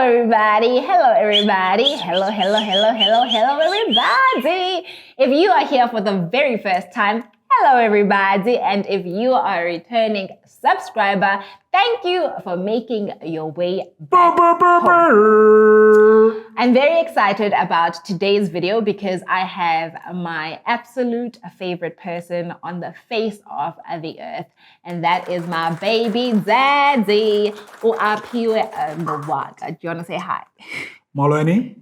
everybody. Hello, everybody. Hello, everybody. If you are here for the very first time, hello, everybody. And if you are a returning subscriber, thank you for making your way back home. I'm very excited about today's video because I have my absolute favorite person on the face of the earth, and that is my baby daddy. Uaphiwe Ngowaka. Do you want to say hi? Molweni.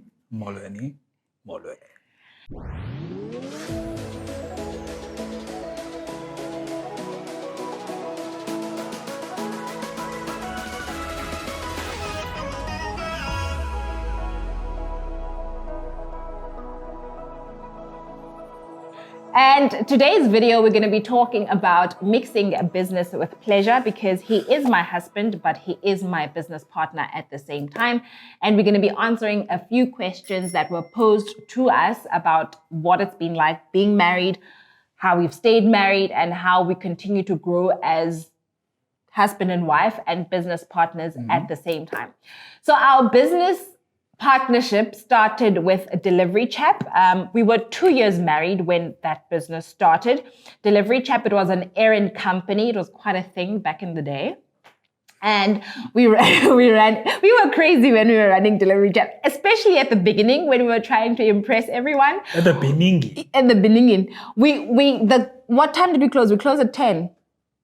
And today's video, we're going to be talking about mixing business with pleasure because he is my husband, but he is my business partner at the same time. And we're going to be answering a few questions that were posed to us about what it's been like being married, how we've stayed married, and how we continue to grow as husband and wife and business partners at the same time. So our business partnership started with a Delivery Chap. We were 2 years married when that business started. Delivery Chap, it was an errand company. It was quite a thing back in the day. And we were crazy when we were running Delivery Chap, especially at the beginning when we were trying to impress everyone. At the beginning. What time did we close? We closed at 10.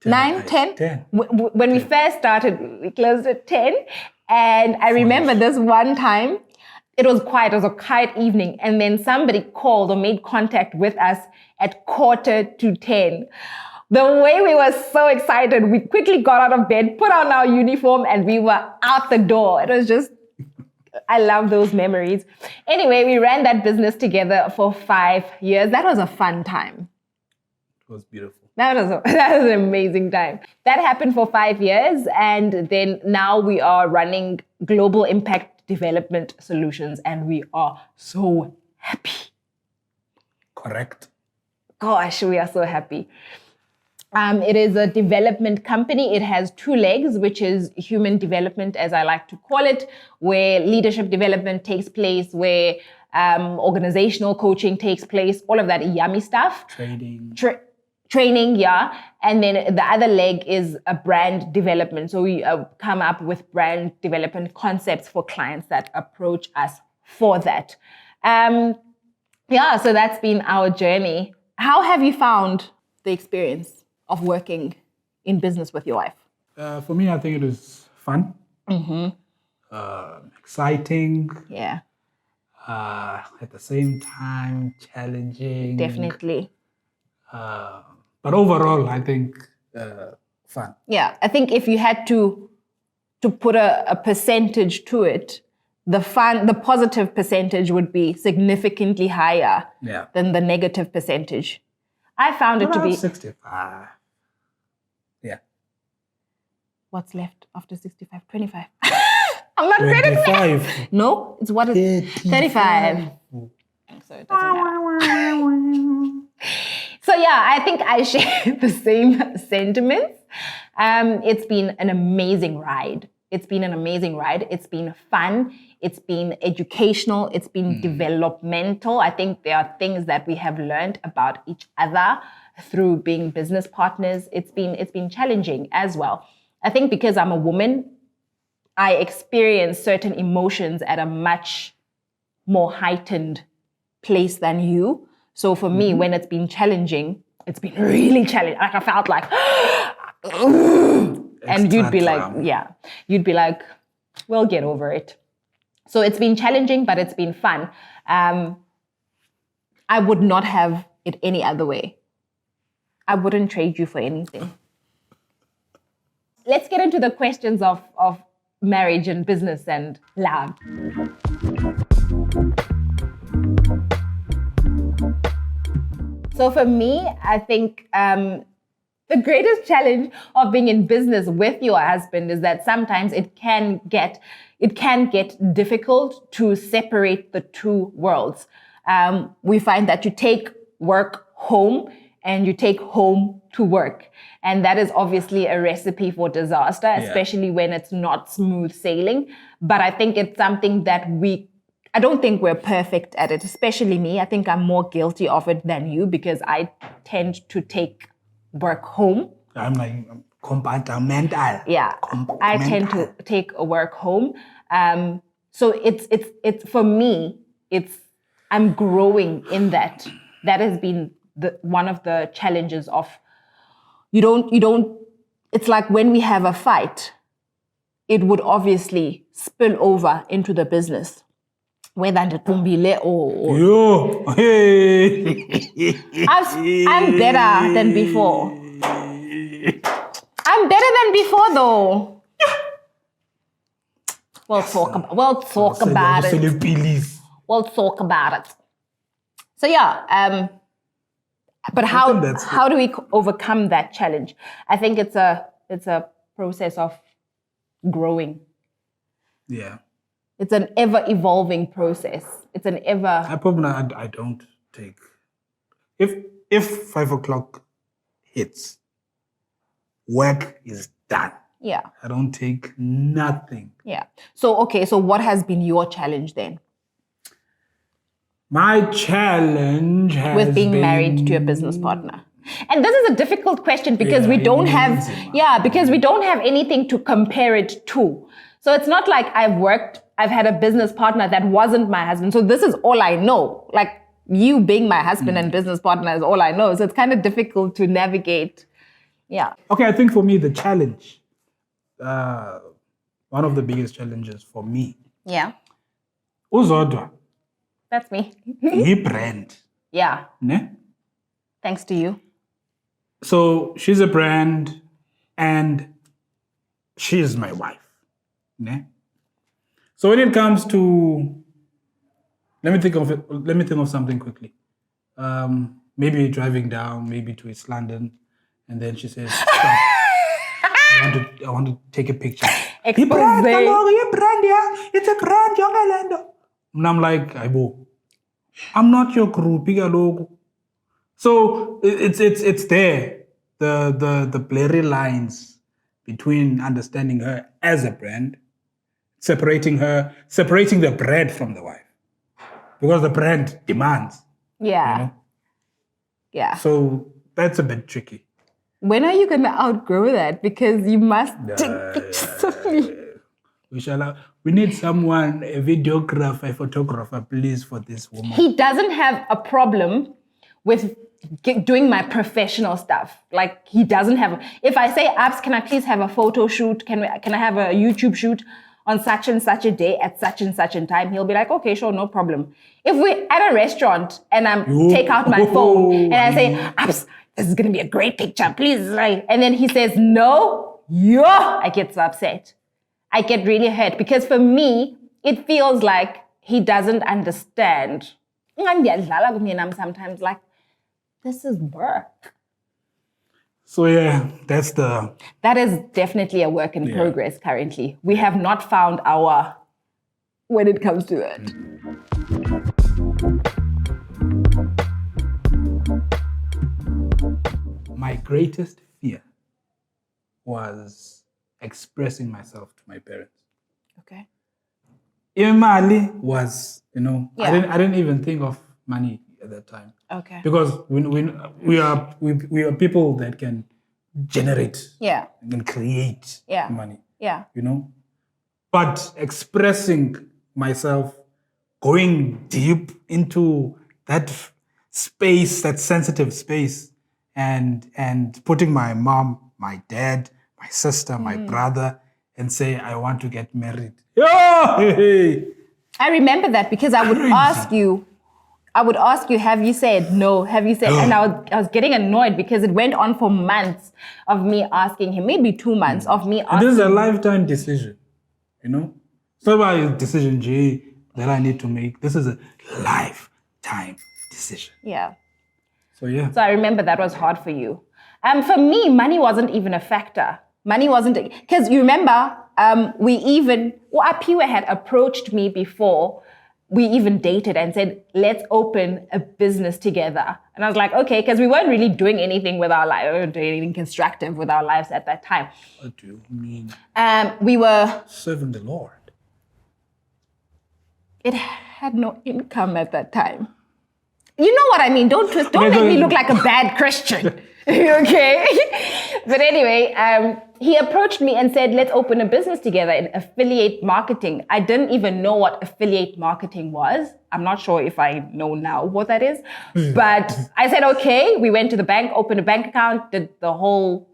9, 10? 10. When we first started, we closed at 10. And I remember this one time, it was a quiet evening. And then somebody called or made contact with us at 9:45. The way we were so excited, we quickly got out of bed, put on our uniform, and we were out the door. It was just, I love those memories. Anyway, we ran that business together for 5 years. That was a fun time. It was beautiful. That was an amazing time. That happened for 5 years, and then now we are running Global Impact Development Solutions, and we are so happy. Correct. Gosh, we are so happy. It is a development company. It has 2 legs, which is human development, as I like to call it, where leadership development takes place, where organizational coaching takes place, all of that yummy stuff. Training, yeah. And then the other leg is a brand development. So we come up with brand development concepts for clients that approach us for that. So that's been our journey. How have you found the experience of working in business with your wife? For me, I think it was fun. Exciting. Yeah. At the same time, challenging. Definitely. But overall, I think fun. Yeah, I think if you had to put a percentage to it, the positive percentage would be significantly higher than the negative percentage. I found it to be 65. Yeah. What's left after 65? 25. I'm not good at that. No, it's what is 35. So it doesn't matter. So yeah, I think I share the same sentiments. It's been an amazing ride. It's been fun. It's been educational. It's been developmental. I think there are things that we have learned about each other through being business partners. It's been challenging as well. I think because I'm a woman, I experience certain emotions at a much more heightened place than you. So for me, when it's been challenging, it's been really challenging. Like I felt like, and you'd be like, we'll get over it. So it's been challenging, but it's been fun. I would not have it any other way. I wouldn't trade you for anything. Let's get into the questions of marriage and business and love. So for me, I think the greatest challenge of being in business with your husband is that sometimes it can get difficult to separate the two worlds. We find that you take work home and you take home to work. And that is obviously a recipe for disaster, especially when it's not smooth sailing. But I think it's something that I don't think we're perfect at it, especially me. I think I'm more guilty of it than you because I tend to take work home. I'm like compartmental. Yeah, I tend to take a work home. So it's for me, I'm growing in that. That has been one of the challenges of you don't. It's like when we have a fight, it would obviously spill over into the business. Whether nditumbile or Yo, hey. I'm better than before. I'm better than before though. We'll talk about it. We'll talk about it. So yeah, but how do we overcome that challenge? I think it's a process of growing. Yeah. It's an ever-evolving process. It's an ever... I don't take... If 5 o'clock hits, work is done. Yeah. I don't take nothing. Yeah. So what has been your challenge then? My challenge has with being been... married to a business partner. And this is a difficult question because we don't have anything to compare it to. So it's not like I've had a business partner that wasn't my husband. So this is all I know. Like you being my husband and business partner is all I know. So it's kind of difficult to navigate. Yeah. Okay, I think for me, the challenge, one of the biggest challenges for me. Yeah. Uzodwa. That's me. He brand. Yeah. Ne? Thanks to you. So she's a brand and she is my wife. Ne? So when it comes to, let me think of something quickly. Maybe driving down, maybe to East London, and then she says, "Stop! I want to take a picture." Expose. Brand, yeah. It's a brand, young Orlando. And I'm like, I'm not your crew, Pigalogo. So it's there, the blurry lines between understanding her as a brand, separating the brand from the wife, because the brand demands. Yeah. You know? Yeah. So that's a bit tricky. When are you going to outgrow that? Because you must take pictures of me. We need someone, a videographer, a photographer, please, for this woman. He doesn't have a problem with doing my professional stuff. Like he doesn't have. If I say, "Abs, can I please have a photo shoot? Can I have a YouTube shoot on such and such a day at such and such a time?" He'll be like, "Okay, sure, no problem." If we're at a restaurant and take out my phone and I say, "Abs, this is gonna be a great picture, please," right? And then he says, "No," I get so upset. I get really hurt because for me, it feels like he doesn't understand. I'm sometimes like, this is work. So yeah, that is definitely a work in progress currently. We have not found our when it comes to it. My greatest fear was expressing myself to my parents. Okay. Imali was, I didn't even think of money at that time. Okay. Because we are people that can generate and create money. Yeah. But expressing myself, going deep into that space, that sensitive space, and putting my mom, my dad, my sister, my brother, and say, I want to get married. I remember that because I would ask you, have you said no? Have you said, and I was getting annoyed because it went on for months of me asking him, maybe 2 months of me asking. This is a lifetime decision, It's not about a decision, Jay, that I need to make. This is a lifetime decision. Yeah. So yeah. So I remember that was hard for you. For me, money wasn't even a factor. Money wasn't, because you remember, Apiwe had approached me before we even dated and said, let's open a business together. And I was like, okay, because we weren't really doing anything with our life, or doing anything constructive with our lives at that time. What do you mean? We were, Serving the Lord. it had no income at that time. You know what I mean? Don't make me look like a bad Christian. Okay? But anyway, he approached me and said, let's open a business together in affiliate marketing. I didn't even know what affiliate marketing was. I'm not sure if I know now what that is. But I said, okay. We went to the bank, opened a bank account, did the whole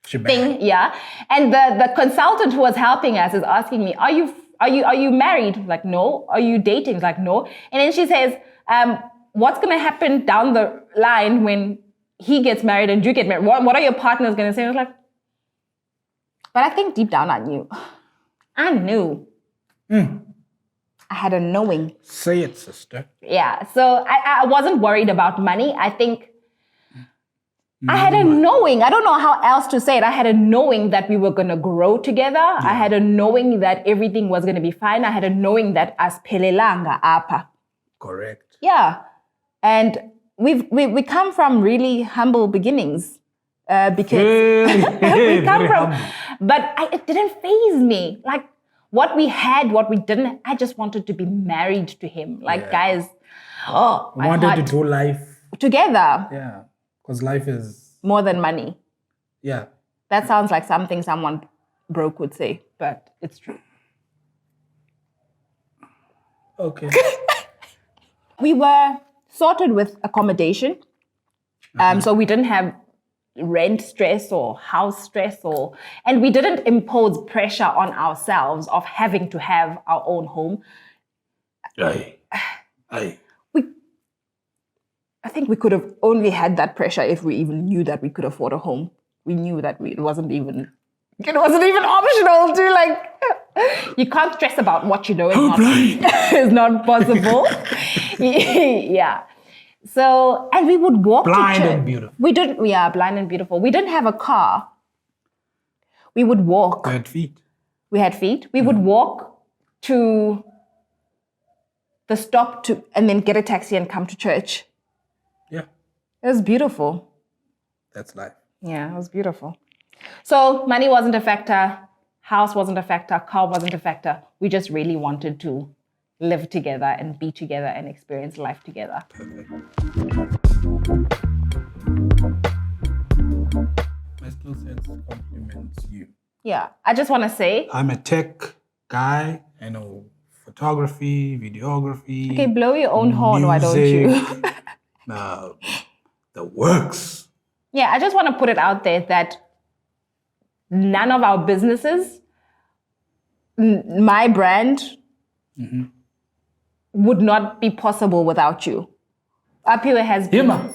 thing. Yeah. And the consultant who was helping us is asking me, are you married? Like, no. Are you dating? Like, no. And then she says, what's going to happen down the line when he gets married and you get married? What are your partners going to say? I was like, but I think deep down I knew. I knew. I had a knowing. Say it, sister. Yeah. So I wasn't worried about money. I think I had a knowing. I don't know how else to say it. I had a knowing that we were going to grow together. Yeah. I had a knowing that everything was going to be fine. I had a knowing that asiphelelanga apa. Correct. Yeah. And we come from really humble beginnings because we come from, but it didn't faze me. Like what we had, what we didn't, I just wanted to be married to him. Like guys, I wanted to do life together. Yeah, because life is more than money. Yeah. That sounds like something someone broke would say, but it's true. Okay. We were sorted with accommodation. So we didn't have rent stress or house stress and we didn't impose pressure on ourselves of having to have our own home. Aye. I think we could have only had that pressure if we even knew that we could afford a home. We knew that it wasn't even optional to like, you can't stress about what you know is not possible. Yeah. So, and we would walk blind to church. And beautiful. Blind and beautiful. We didn't have a car. We would walk. We had feet. We had feet. We would walk to the stop and then get a taxi and come to church. Yeah. It was beautiful. That's life. Yeah, it was beautiful. So money wasn't a factor. House wasn't a factor. Car wasn't a factor. We just really wanted to live together and be together and experience life together. Perfect. My skill sets complements you. Yeah, I just want to say, I'm a tech guy. I know photography, videography. Okay, blow your own horn, why don't you? The works. Yeah, I just want to put it out there that none of our businesses, my brand, would not be possible without you. Aphiwe has been... Yima.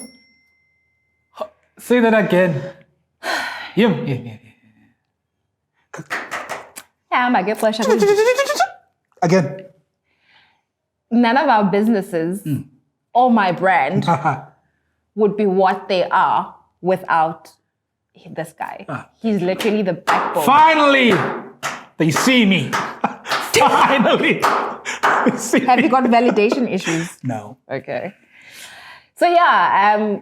Say that again. Yim. Yeah, my good pleasure. Again. None of our businesses or my brand would be what they are without this guy. He's literally the backbone. Finally, they see me. Finally. Have you got validation issues? No. Okay. So yeah,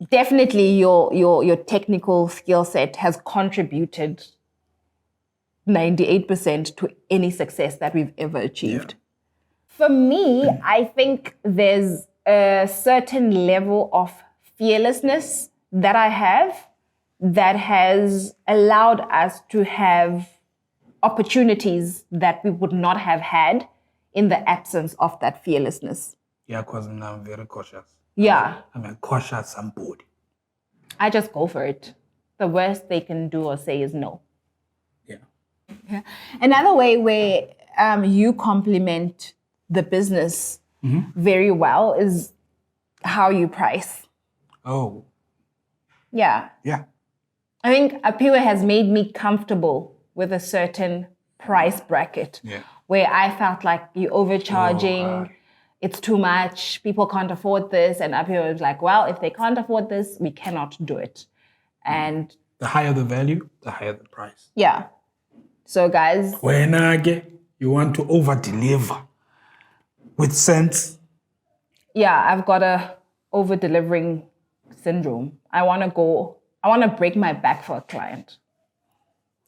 definitely your technical skill set has contributed 98% to any success that we've ever achieved. Yeah. For me, I think there's a certain level of fearlessness that I have that has allowed us to have opportunities that we would not have had in the absence of that fearlessness. Yeah, because I'm very cautious. Yeah. I'm a cautious somebody. I just go for it. The worst they can do or say is no. Yeah. Another way where you complement the business very well is how you price. Oh. Yeah. Yeah. I think Aphiwe has made me comfortable with a certain price bracket where I felt like you're overcharging, it's too much, people can't afford this. And Aphiwe was like, well, if they can't afford this, we cannot do it. And the higher the value, the higher the price. Yeah. So guys. When you want to over-deliver. with sense. Yeah, I've got a over-delivering syndrome. I want to break my back for a client.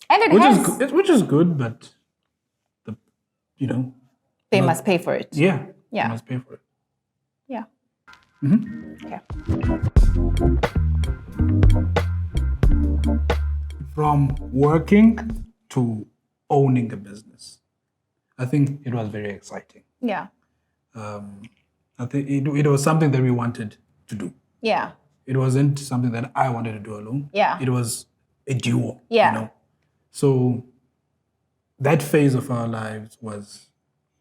And it has... Which is good, but you know, They must pay for it. yeah, Yeah. they must pay for it. Yeah. Okay. From working to owning a business, I think it was very exciting. Yeah. I think it was something that we wanted to do. Yeah. It wasn't something that I wanted to do alone. Yeah. It was a duo. Yeah. You know? So that phase of our lives was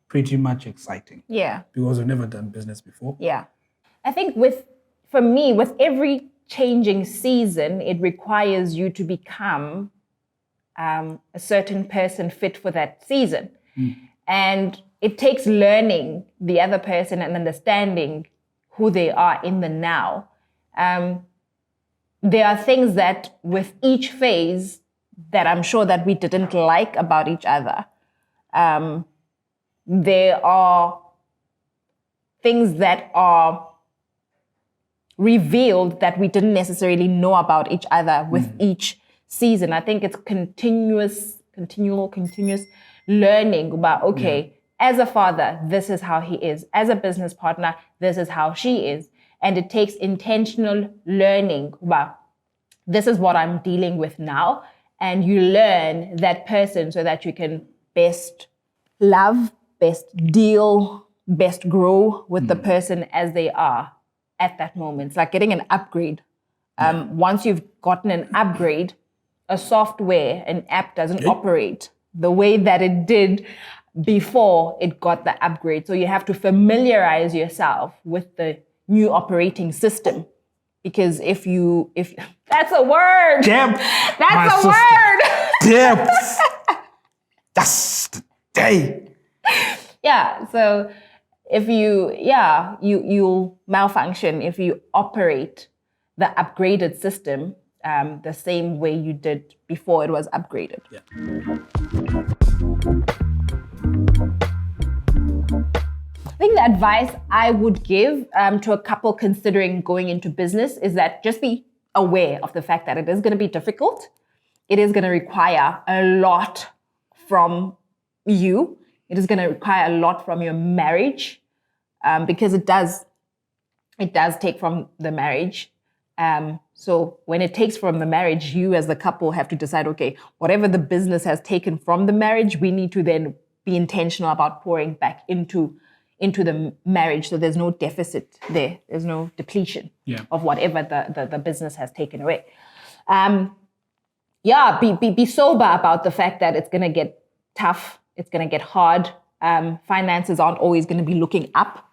pretty much exciting. Yeah. Because we've never done business before. Yeah. I think for me, with every changing season, it requires you to become a certain person fit for that season. And it takes learning the other person and understanding who they are in the now. There are things that with each phase that I'm sure that we didn't like about each other. There are things that are revealed that we didn't necessarily know about each other with each season. I think it's continuous learning about, okay, as a father, this is how he is. As a business partner, this is how she is. And it takes intentional learning about, this is what I'm dealing with now. And you learn that person so that you can best love, best deal, best grow with the person as they are at that moment. It's like getting an upgrade. Once you've gotten an upgrade, a software, an app doesn't operate the way that it did before it got the upgrade. So you have to familiarize yourself with the new operating system. Because if that's a word. Depth. That's a word. Depth. That's the day. Yeah. So if you'll malfunction if you operate the upgraded system the same way you did before it was upgraded. Yeah. I think the advice I would give to a couple considering going into business is that just be aware of the fact that it is going to be difficult. It is going to require a lot from you. It is going to require a lot from your marriage because it does take from the marriage. So when it takes from the marriage, you as the couple have to decide, okay, whatever the business has taken from the marriage, we need to then be intentional about pouring back into the marriage, so there's no deficit there. There's no depletion of whatever the business has taken away. Be sober about the fact that it's going to get tough. It's going to get hard. Finances aren't always going to be looking up.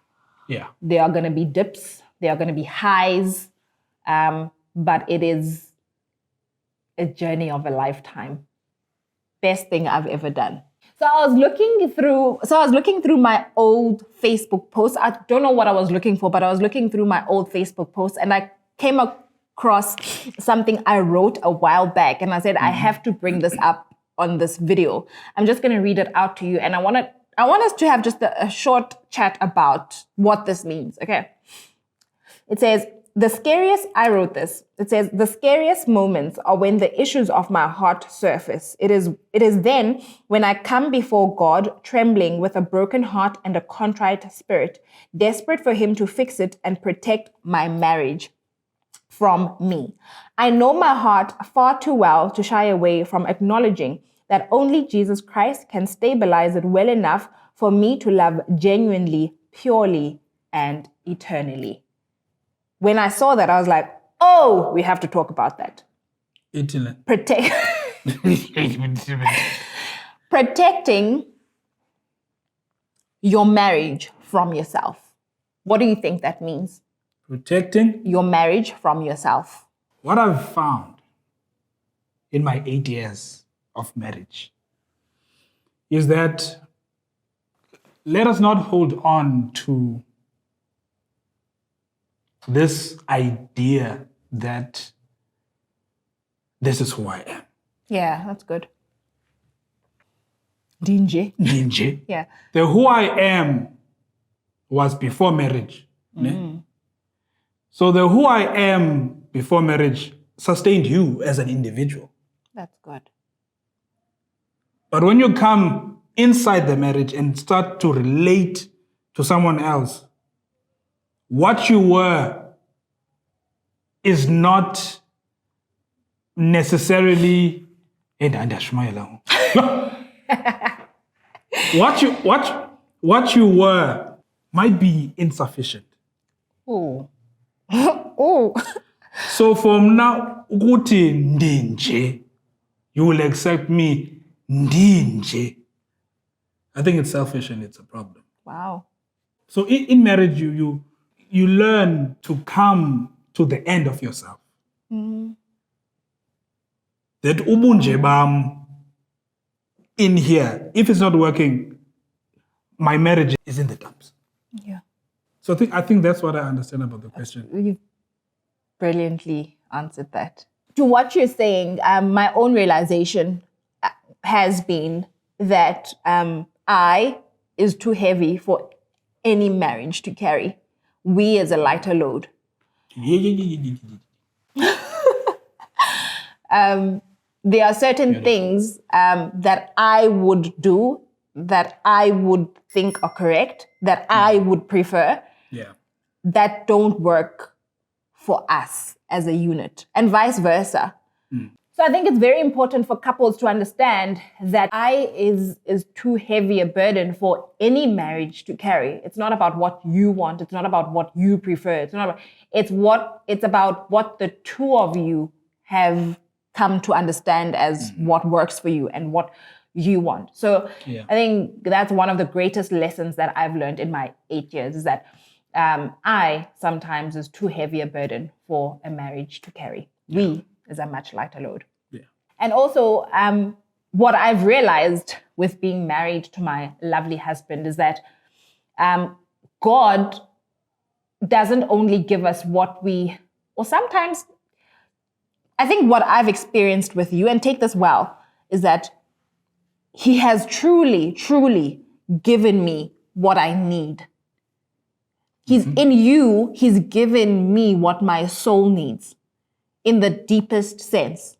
Yeah. There are going to be dips. There are going to be highs. But it is a journey of a lifetime. Best thing I've ever done. So I was looking through my old Facebook posts. I don't know what I was looking for, but I was looking through my old Facebook posts and I came across something I wrote a while back. And I said, I have to bring this up on this video. I'm just going to read it out to you. And I want us to have just a short chat about what this means. Okay. It says, I wrote this. It says, the scariest moments are when the issues of my heart surface. It is then when I come before God, trembling with a broken heart and a contrite spirit, desperate for him to fix it and protect my marriage from me. I know my heart far too well to shy away from acknowledging that only Jesus Christ can stabilize it well enough for me to love genuinely, purely, and eternally. When I saw that, I was like, oh, we have to talk about that. Protecting your marriage from yourself. What do you think that means? Protecting your marriage from yourself. What I've found in my 8 years of marriage is that let us not hold on to this idea that this is who I am. Yeah, that's good. Dingy. Dingy. Yeah. The who I am was before marriage. Ne? So the who I am before marriage sustained you as an individual. That's good. But when you come inside the marriage and start to relate to someone else, what you were is not necessarily what you were might be insufficient. Oh. Oh. So from now, ukuthi ndinje, you will accept me ndinje. I think it's selfish and it's a problem. Wow. So in marriage, you learn to come to the end of yourself. That ubunje bam in here, if it's not working, my marriage is in the dumps. Yeah. So I think that's what I understand about the question. You've brilliantly answered that. To what you're saying, my own realization has been that I is too heavy for any marriage to carry. We as a lighter load. There are certain things that I would do, that I would think are correct, that I would prefer, that don't work for us as a unit, and vice versa. So I think it's very important for couples to understand that I is too heavy a burden for any marriage to carry. It's not about what you want. It's not about what you prefer. It's about what the two of you have come to understand as what works for you and what you want. So I think that's one of the greatest lessons that I've learned in my 8 years, is that I sometimes is too heavy a burden for a marriage to carry. We is a much lighter load. And also, what I've realized with being married to my lovely husband is that God doesn't only give us what we, or sometimes, I think what I've experienced with you, and take this well, is that He has truly, truly given me what I need. He's in you, He's given me what my soul needs in the deepest sense.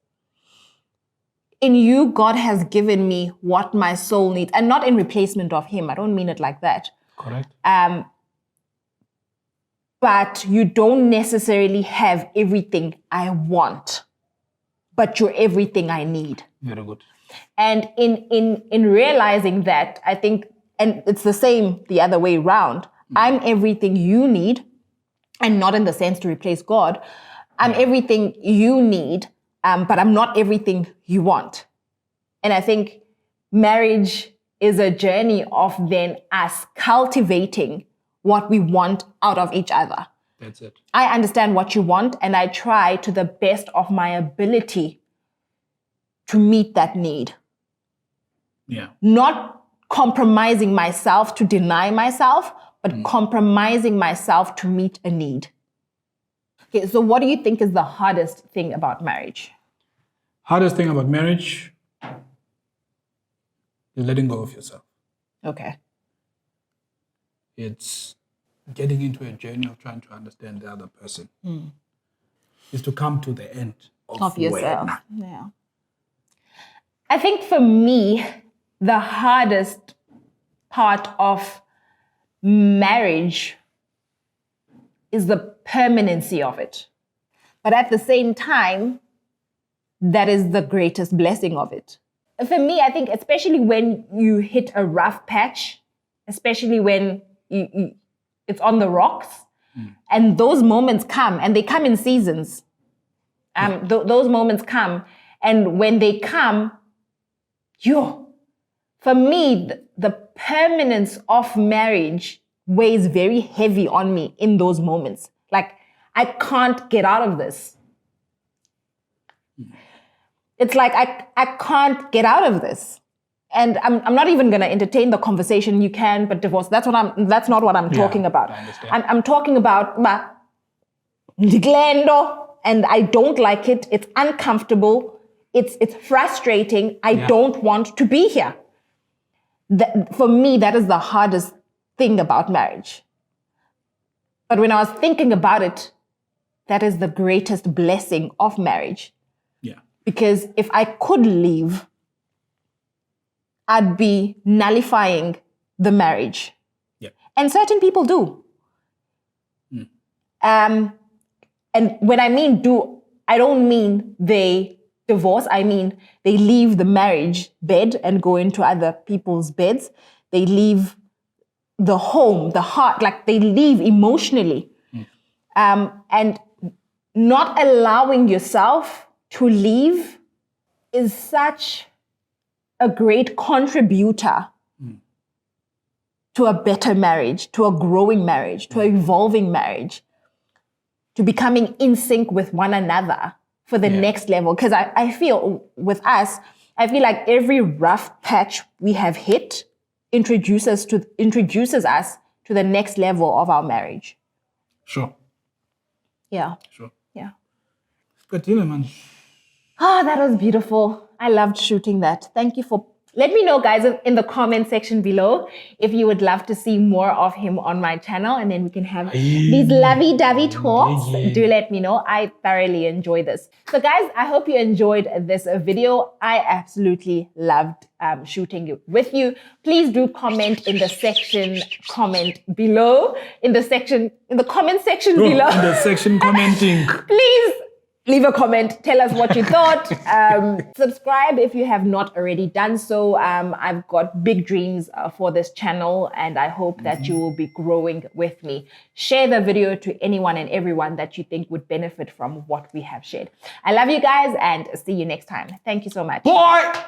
In you, God has given me what my soul needs, and not in replacement of Him. I don't mean it like that. Correct. But you don't necessarily have everything I want, but you're everything I need. Very good. And in realizing that, I think, and it's the same the other way around, I'm everything you need, and not in the sense to replace God. I'm everything you need, but I'm not everything you want. And I think marriage is a journey of then us cultivating what we want out of each other. That's it. I understand what you want, and I try to the best of my ability to meet that need. Yeah. Not compromising myself to deny myself, but compromising myself to meet a need. Okay, so what do you think is the hardest thing about marriage? Hardest thing about marriage is letting go of yourself. Okay. It's getting into a journey of trying to understand the other person. Is to come to the end Of yourself. Yeah. I think for me, the hardest part of marriage is the permanency of it. But at the same time, that is the greatest blessing of it. For me, I think especially when you hit a rough patch, especially when it's on the rocks, and those moments come, and they come in seasons. Those moments come, and when they come, for me, the permanence of marriage weighs very heavy on me in those moments. Like, I can't get out of this. It's like, I can't get out of this. And I'm not even going to entertain the conversation. You can, but divorce. That's not what I'm talking about. I understand. I'm talking about Glendo, and I don't like it. It's uncomfortable. It's frustrating. I don't want to be here. For me, that is the hardest thing about marriage. But when I was thinking about it, that is the greatest blessing of marriage. Yeah. Because if I could leave, I'd be nullifying the marriage. Yeah. And certain people do. And when I mean do, I don't mean they divorce. I mean they leave the marriage bed and go into other people's beds. They leave the home, the heart, like they leave emotionally. And not allowing yourself to leave is such a great contributor to a better marriage, to a growing marriage, to an evolving marriage, to becoming in sync with one another for the next level. Because I feel with us, I feel like every rough patch we have hit introduces us to the next level of our marriage. Sure. Yeah. Sure. Yeah. Good deal, man. Oh, that was beautiful. I loved shooting that. Thank you for... Let me know, guys, in the comment section below if you would love to see more of him on my channel, and then we can have these lovey-dovey talks. Do let me know. I thoroughly enjoy this. So, guys, I hope you enjoyed this video. I absolutely loved shooting it with you. Please do comment in the comment section below. In the section commenting. Please leave a comment. Tell us what you thought. Subscribe if you have not already done so. I've got big dreams for this channel, and I hope that you will be growing with me. Share the video to anyone and everyone that you think would benefit from what we have shared. I love you guys, and see you next time. Thank you so much. Bye.